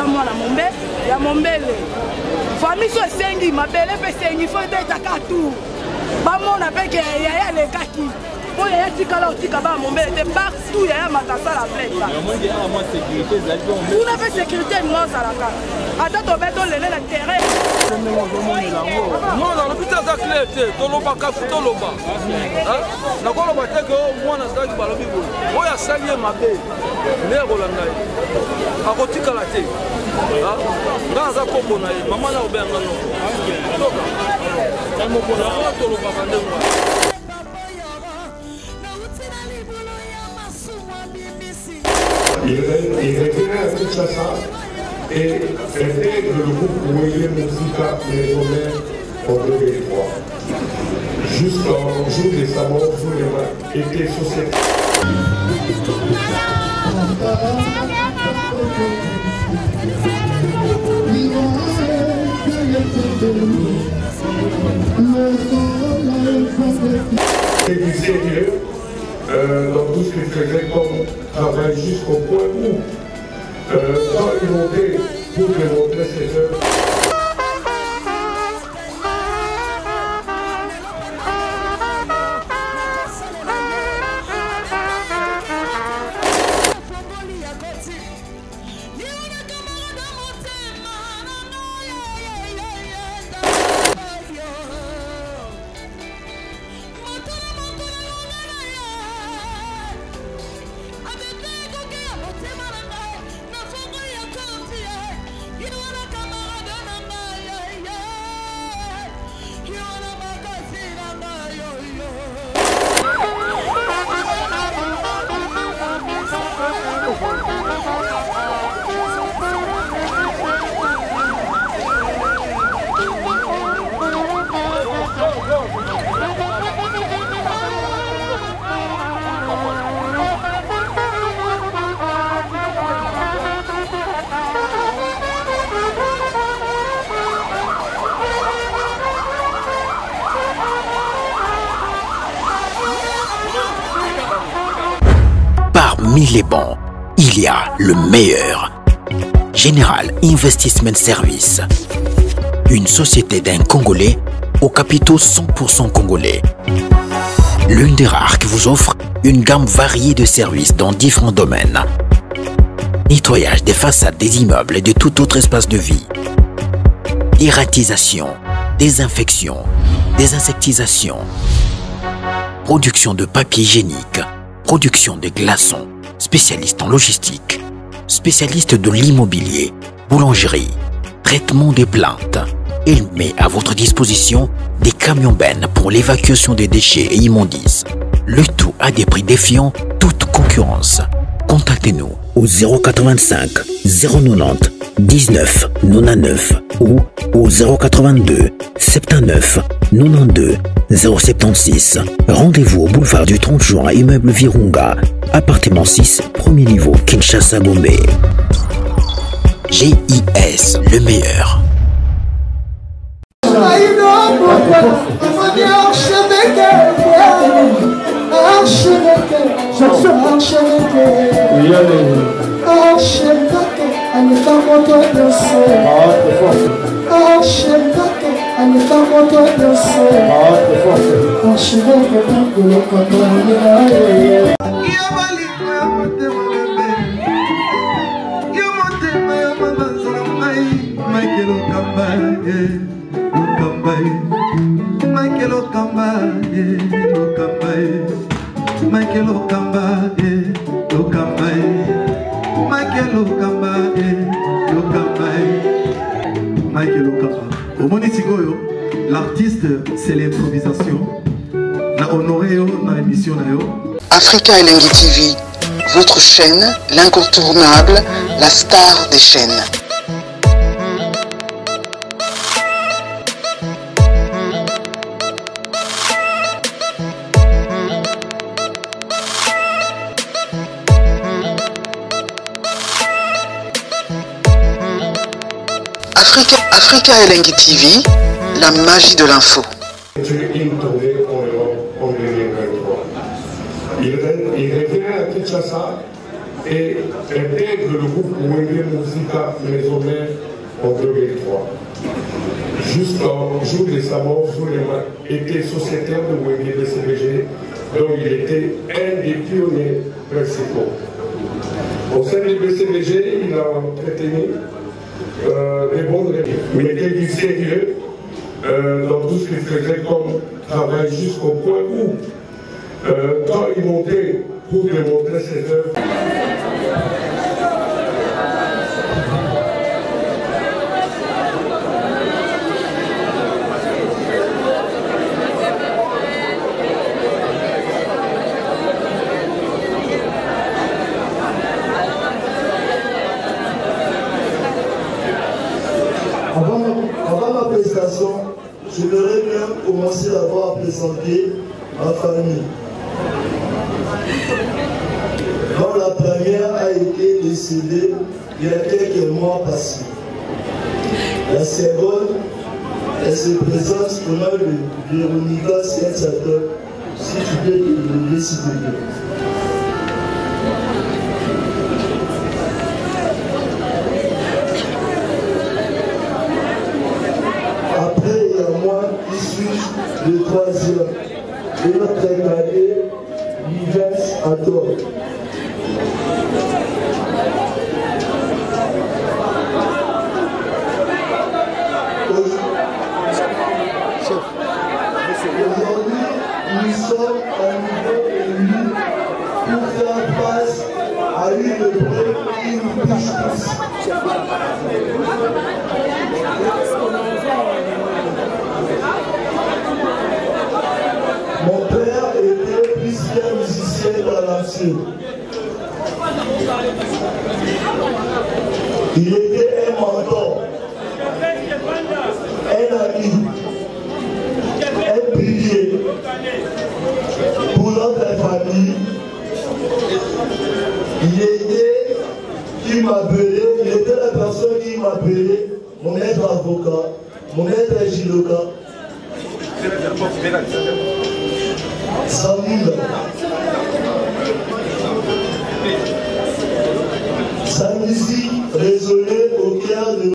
Mwana mombe ya mombele famille so sengi mabele pe sengi fo de takatu ba mona pe ke ya le kaki o ya tikala otika ba mombele te partout ya matasa la plaine ba moi sécurité zali on na pe sécurité non ça la ka ata to beto lele na terrain non non l'hôpital ça clé te to loba ka to loba na ko loba te ko mwana zaki balobi bo o ya sali mabe ne rolanda akotikala te nga aza koko na ye mama na obenga no il revenait à Kinshasa et intègre le groupe Moyen Musica Maison-Mère en 2003. Jusqu'au jour de sa mort, Zoulema était société. Et du sérieux dans tout ce qu'il faisait comme travail jusqu'au point où quand il montait pour démontrer ses œuvres. Parmi les bons, il y a le meilleur. Général Investment Service. Une société d'un Congolais aux capitaux 100% congolais. L'une des rares qui vous offre une gamme variée de services dans différents domaines. Nettoyage des façades des immeubles et de tout autre espace de vie. Dératisation, désinfection, désinsectisation. Production de papier hygiénique. Production de glaçons, spécialiste en logistique, spécialiste de l'immobilier, boulangerie, traitement des plaintes. Il met à votre disposition des camions-bennes pour l'évacuation des déchets et immondices. Le tout à des prix défiant toute concurrence. Contactez-nous au 085 090 19 99 ou au 082 79 92 076. Rendez-vous au boulevard du 30 juin, immeuble Virunga, appartement 6, premier niveau, Kinshasa, Gombe. GIS, le meilleur. Michael Okamba, omoni sikoyo l'artiste, c'est l'improvisation. Na honoré dans l'émission. Africa Elengi TV, votre chaîne, l'incontournable, la star des chaînes. Africa Elengi TV, la magie de l'info. Une tournée en Europe en 2023. Il revient à Kinshasa et intègre le groupe Wenge Musica Maison-Mère en 2003. Jusqu'au jour de sa mort, Zoulema était sociétaire de Wenge BCBG, dont il était un des pionniers principaux. Au sein du BCBG, il a entretenu des bonnes réunions. Mais il était du sérieux dans tout ce qu'il faisait comme travail jusqu'au point où, quand il montait pour démontrer ses œuvres, avant ma prestation, j'aimerais bien commencer d'abord à présenter ma famille. Dont la première a été décédée il y a quelques mois passés. La seconde, elle se présente au nom de Véronica Saint-Sateur, si tu peux le décider. Après, il y a moi qui suis le troisième. Et notre cadet, Yves Ador. Aujourd'hui, nous sommes à niveau élu pour faire face à une épreuve qui nous touche tous. Mon père était plus qu'un musicien balancier. Il était un mentor, un ami, un pilier pour notre famille. Il était la personne qui m'appelait mon maître avocat, mon maître Giloka. Samoula. Sa musique résonnait au cœur de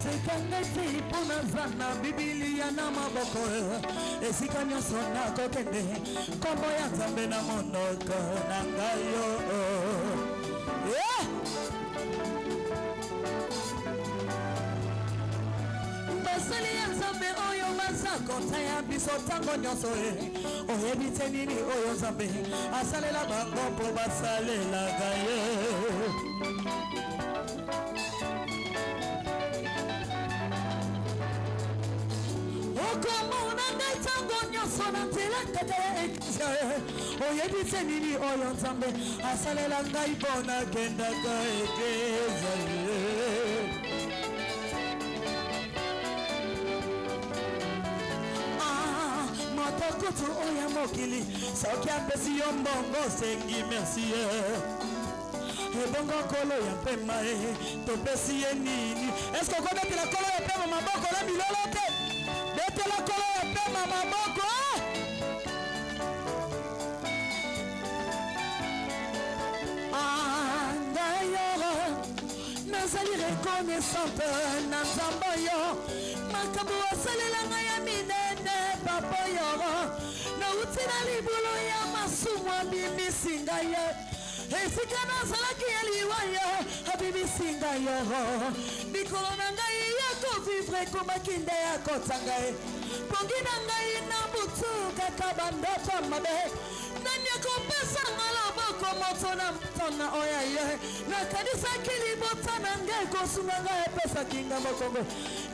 Kutu oya mokili, saukia pesi yombongo sengi merci. Ebongo kolo ya pema to pesi nini. Est-ce qu'on connaît la kolo ya pema maboko na bilolo te? Bete la kolo ya pema maboko. Angayo nazali reconnaissante na nzamba yo. Makabu asalela ngaya minene papa yoro na utina libulu ya masumwa bibi singa ye efika na salaki ya liwaya habibi singa yoro mikolo na ngai ya kovivre komakinde ya kotanga ye pongi na ngai na butu kaka bandoto mabe nani akopesa ngaloboko motona mtona oya ye na kanisa kilibota na ngai kosunga ngai pesa kinga mokongo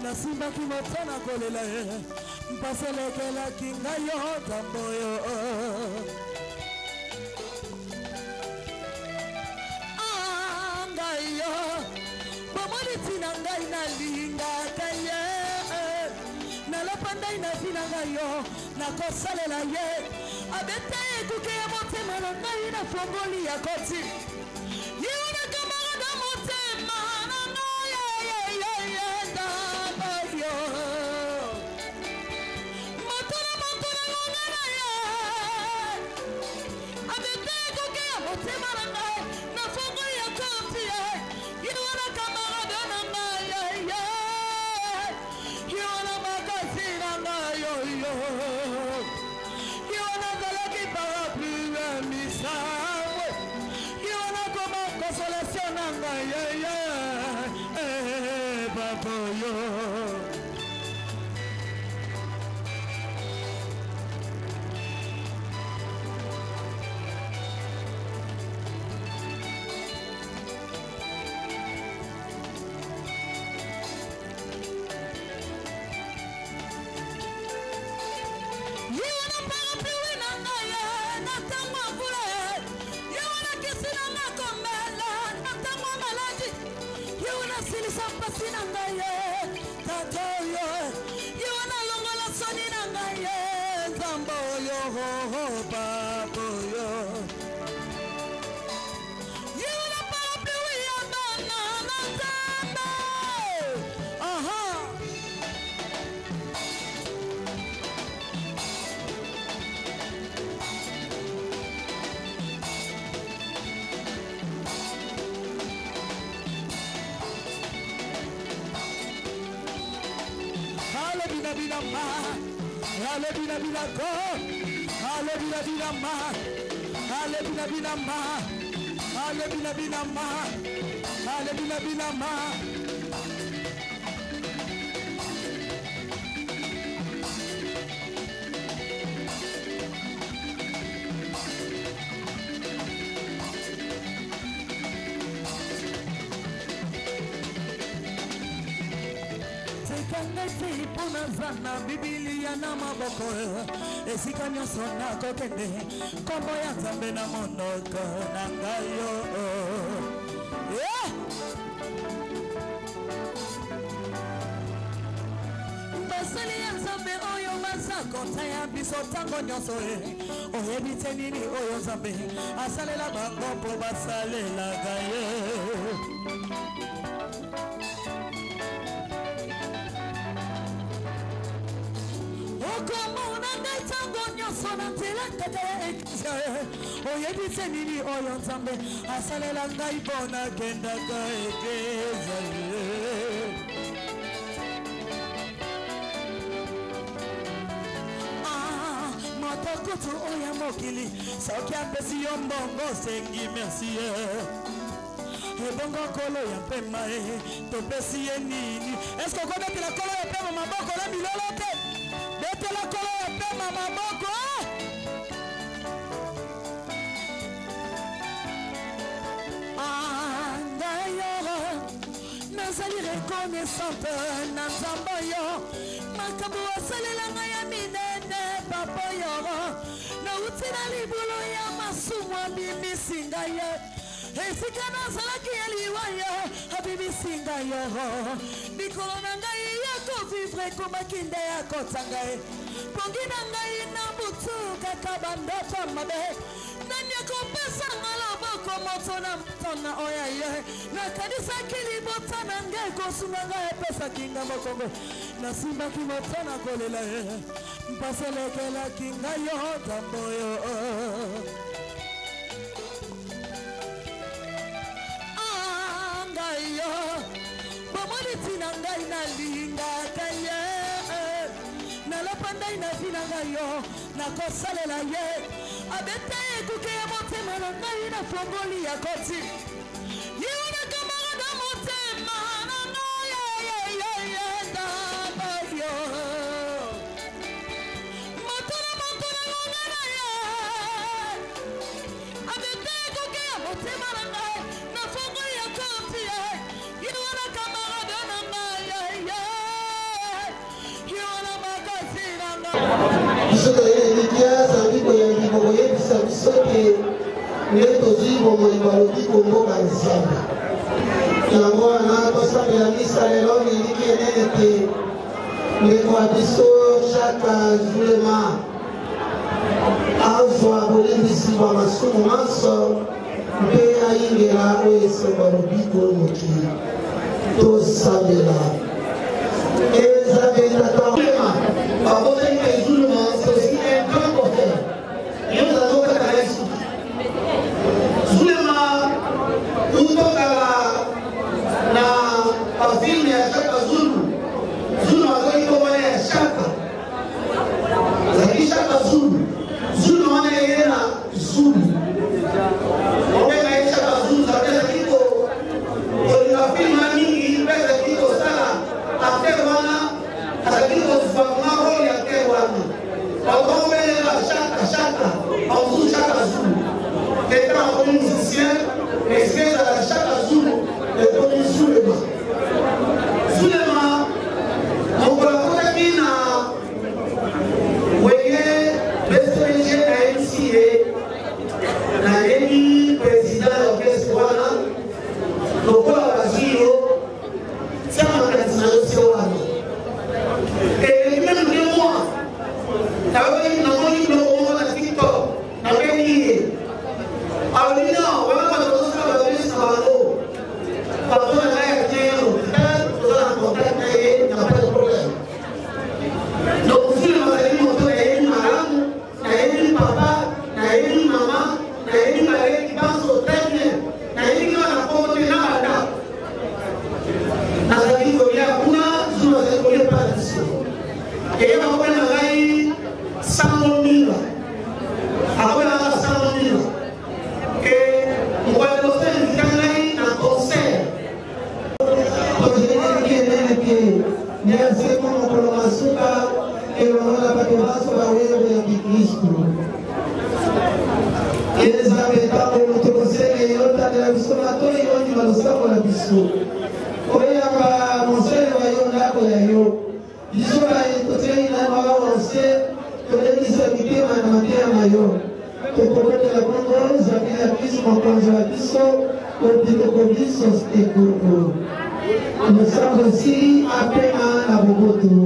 na simba kimotona kolela ye mpaselekela kinga yo tamboyo ngai yo bomoni tina ngai na linga kaye na lapanda ina tina ngai yo na kosalela ye abeta ekuke ya motema na ngai na fongoli ya koti yiwana kamara na motema na ngai yo motona ngongana ye abeta ekuke ya motema na ngai na fongoli ya koti yiwana kamara na ngai yiwana makasi na ngai yo consolation nanga baboyo Sina ngaye tatoyo yiwana longola soni na ngaye zamboyo baboyo yiwana parapluie ya bana na tamba Ale bina bina go, ale bina bina ma, ale bina bina ma, ale bina bina ma, ale bina bina ma. Puna zana Biblia na maboko esika nyonso na kokende kombo ya Nzambe na monoko na ngayo basali ya Nzambe oyo bazakota ya biso tango nyonso oyebi te nini oyo Nzambe asalela bango mpo basalelaka ye oyebi te nini oyo Nzambe asalela ngai mpona kendaka ekeza moto kutu oyo mokili soki apesi yo mbongo sengi merci ebongo kolo ya pema topesi ye nini eske okobetela kolo ya pema maboko na bilolo te betela kolo ya pema maboko nazali reconnaissante na Nzambe yo makambo asalela ngai ya minene papa yo nauti na libulu ya masumu abimisi ngai ye esika nazalaki ya liwa yo abimisi ngai yo mikolo na ngai ya kovivre ekomaki nde ya kota ngai pongi na ngai na butu kaka bandoto mabe nani akopesa nga loboko moto na mtona oya ye nakanisaki libota na ngai kosunga ngai epesaki nga mokongo nasimbaki motona kolela ye mpaselekelaki ngai yo tamboyo ngai yo bomoni tina ngai nalingaka ye nalapandai na tina ngai yo nakosalela ye abeta ekuke ya motema na ngai na fongoli ya koti yiwana kamara na motema na ngai dabayo motona ngongana ye abeta ekuke biso toyelikia zambi koyangi kokoyebisa biso ke nde tozwi bomoi balobi komboka nzambe yango wana tosambela misa lelo neliki enene te ndeko ya biso chaka zulema azwa bolembisi bwa masumu manso mpe ayingela oyo esengo balobi kolomokili tosambela Elisabeth Zulema, avant que Zulema, c'est aussi un grand porteur. Et nous allons faire la suite. Zulema, nous sommes dans la ville de Chaka Zulu. Zulema, nous sommes à Chaka. Chaka Zulu. Zulu, on est là, Zulu. On est là, Chaka Zulu, ça veut dire qu'il faut. On a fait une amie, il fait le kilo, ça. Après voilà, avec les rôles et après voilà. On met la chaka, on joue chaka zoom. Et quand on est musicien, et c'est la chaka zoom, et on est Zulema. Zulema, on peut la faire bien à voyez, le SPG a initié, la président de l'orchestre voilà, le rôle à la Zio. Et même de moi, nous sommes aussi appelés à la Bogoto.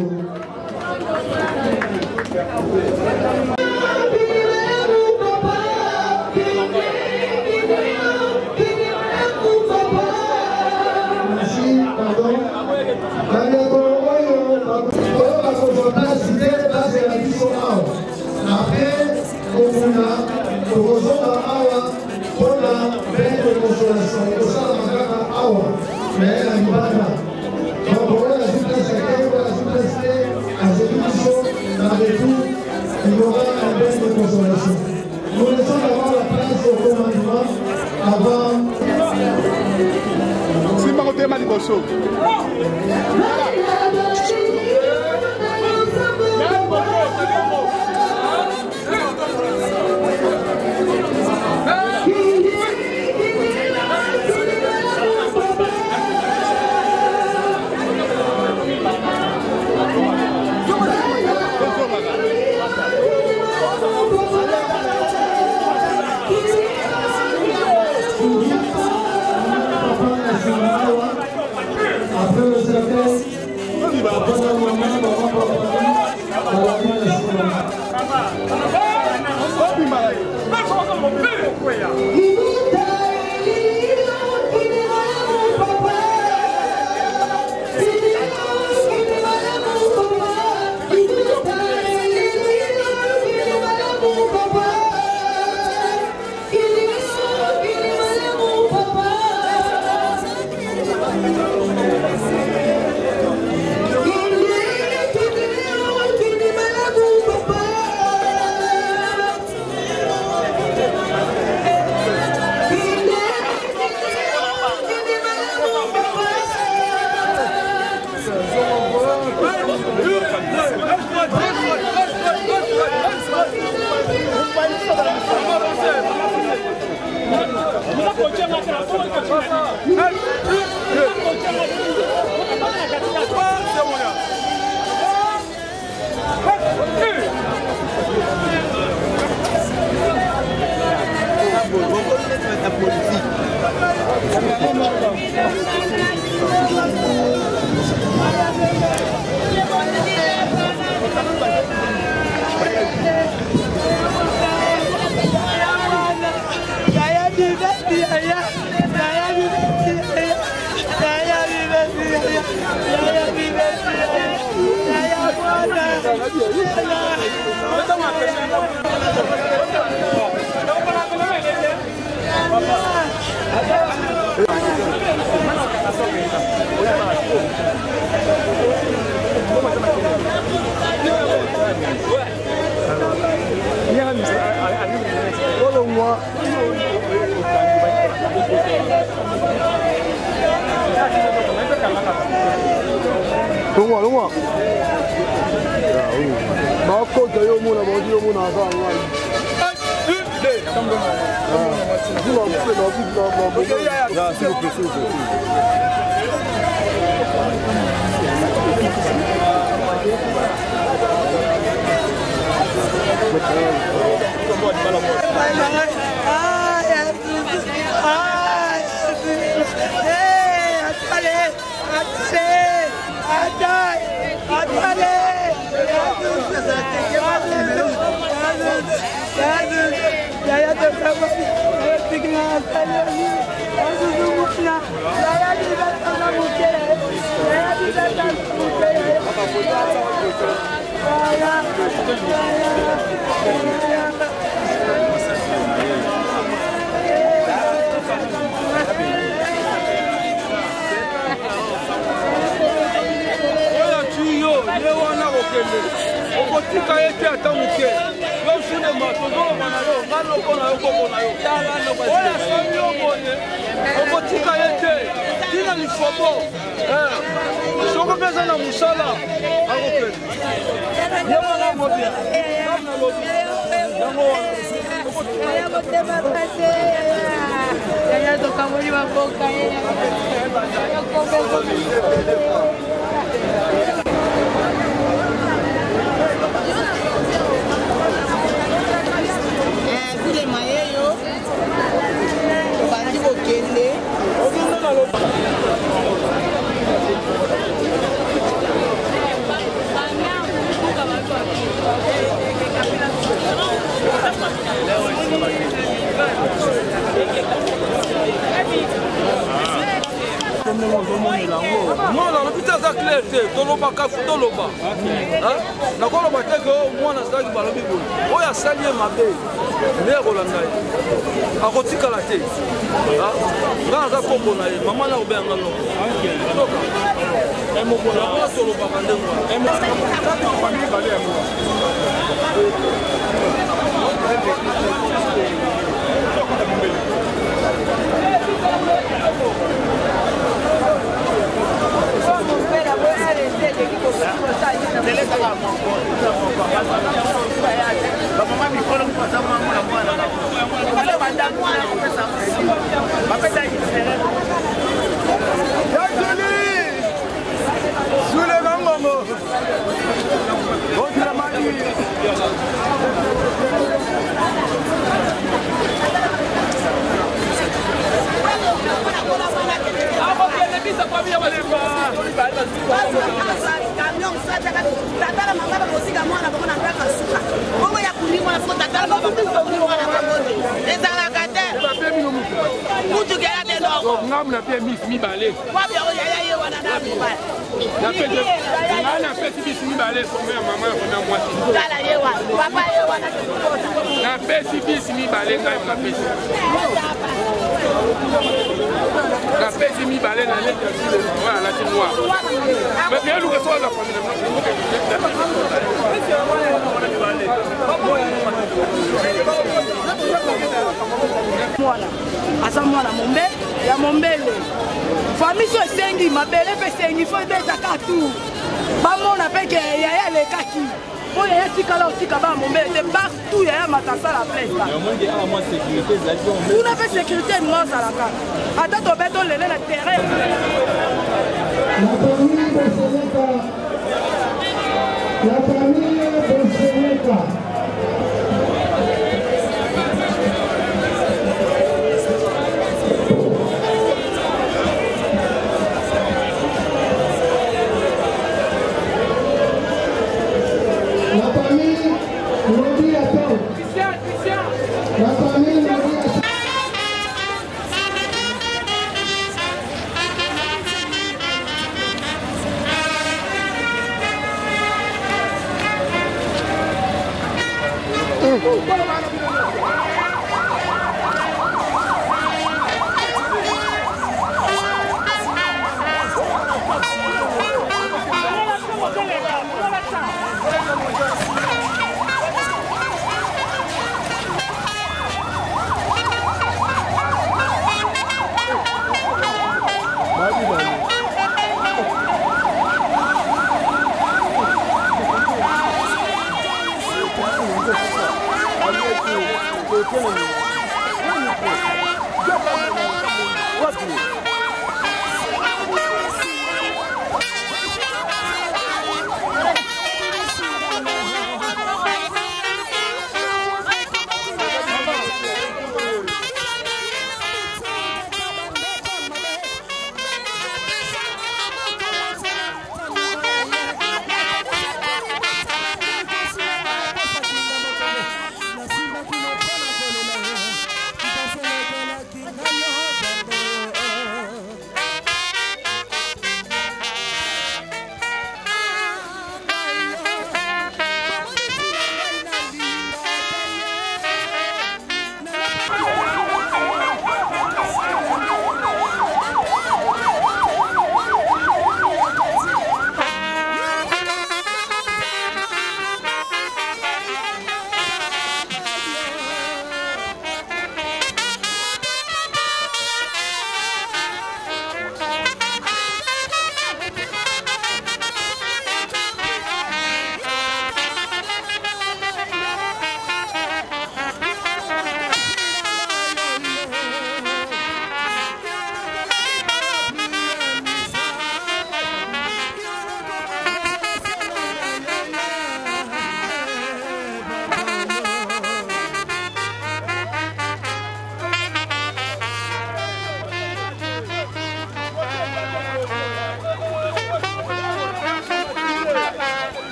Nous laissons d'abord la place au commandement avant. C'est pas au thème du Bosso. Papa La famille Lodi attend. La famille Lodi attend.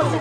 Vous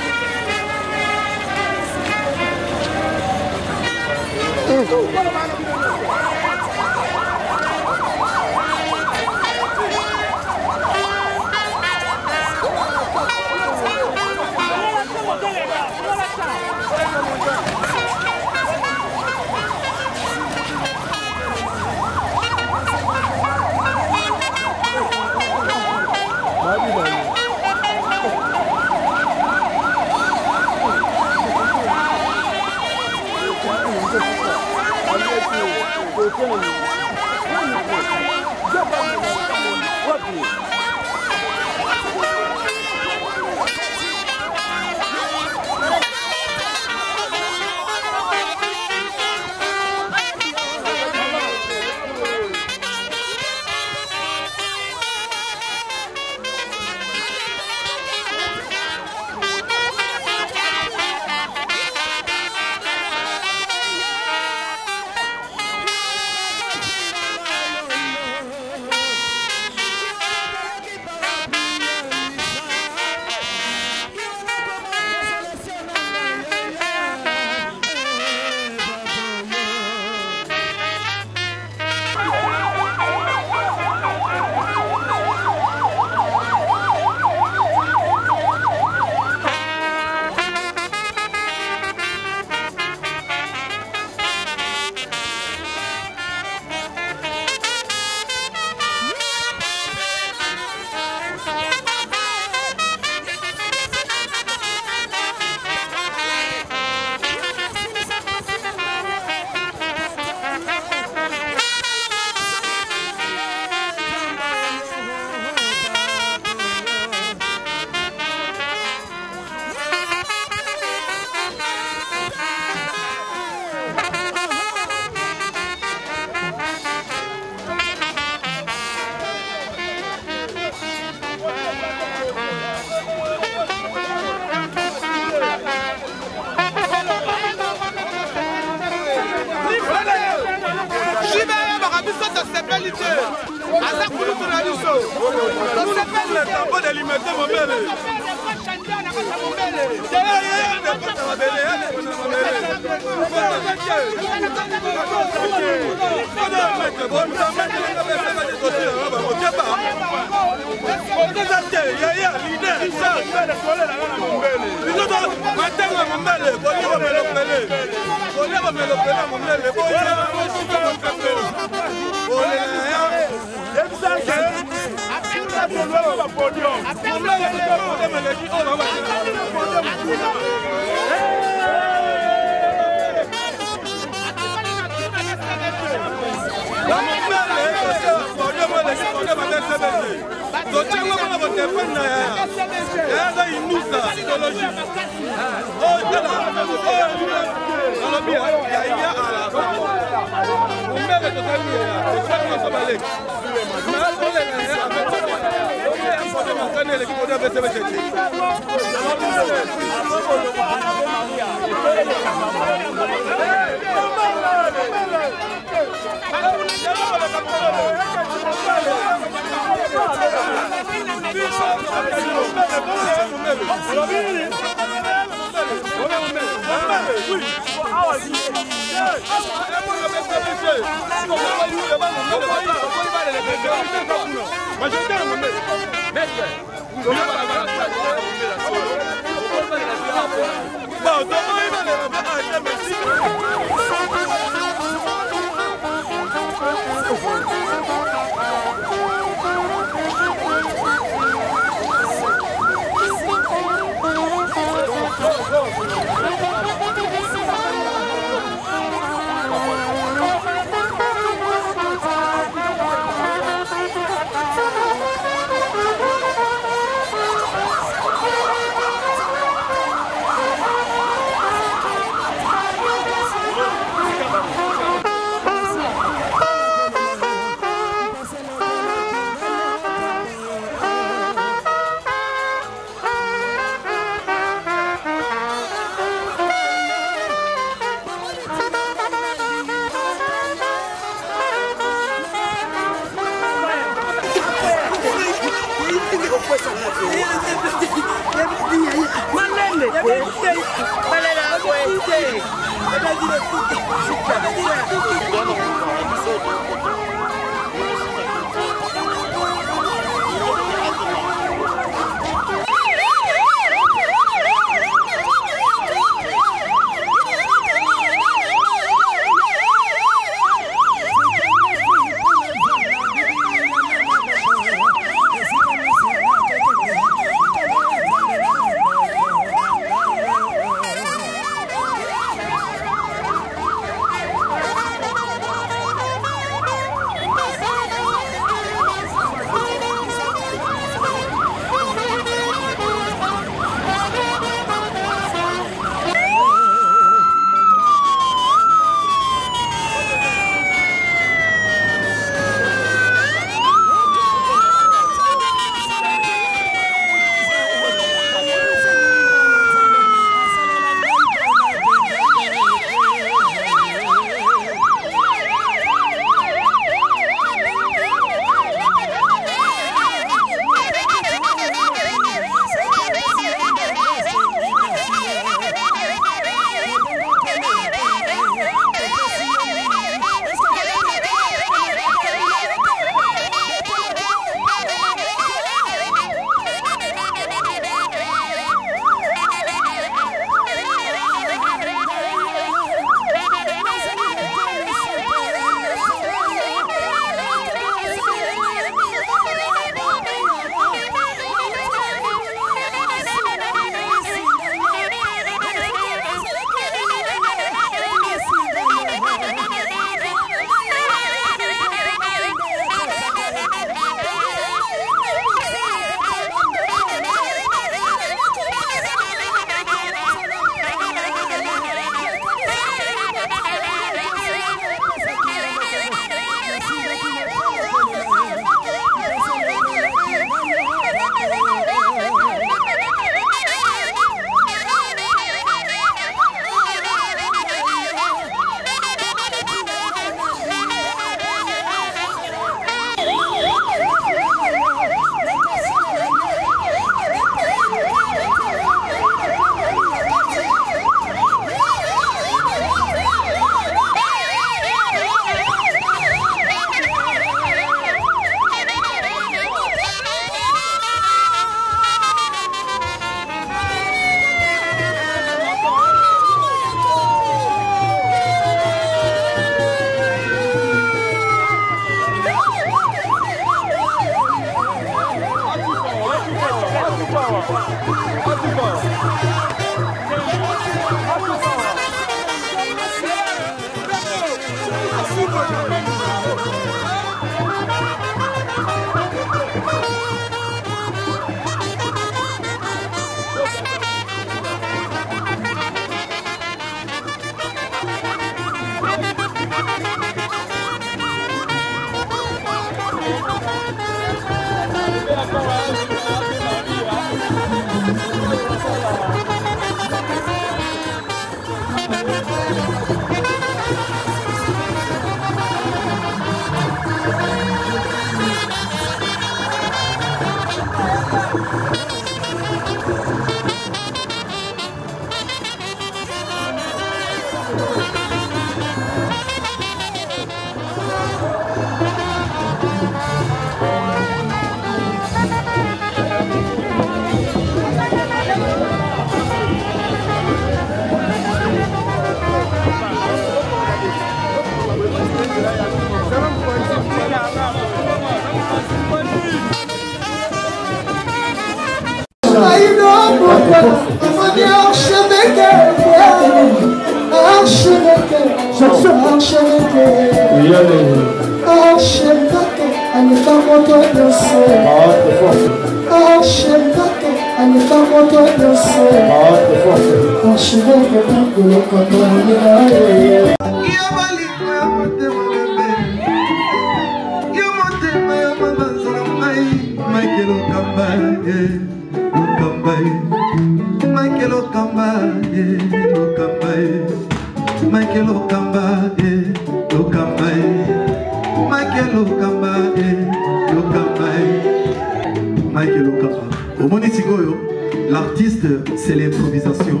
L'artiste, c'est l'improvisation.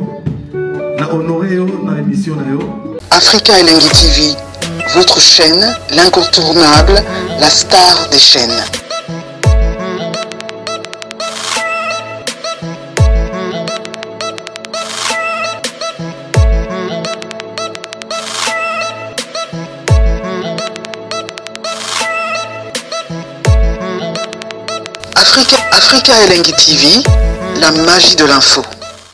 Na honoré na émission na yo. Africa Elengi TV, votre chaîne, l'incontournable, la star des chaînes. Africa Elengi TV, la magie de l'info.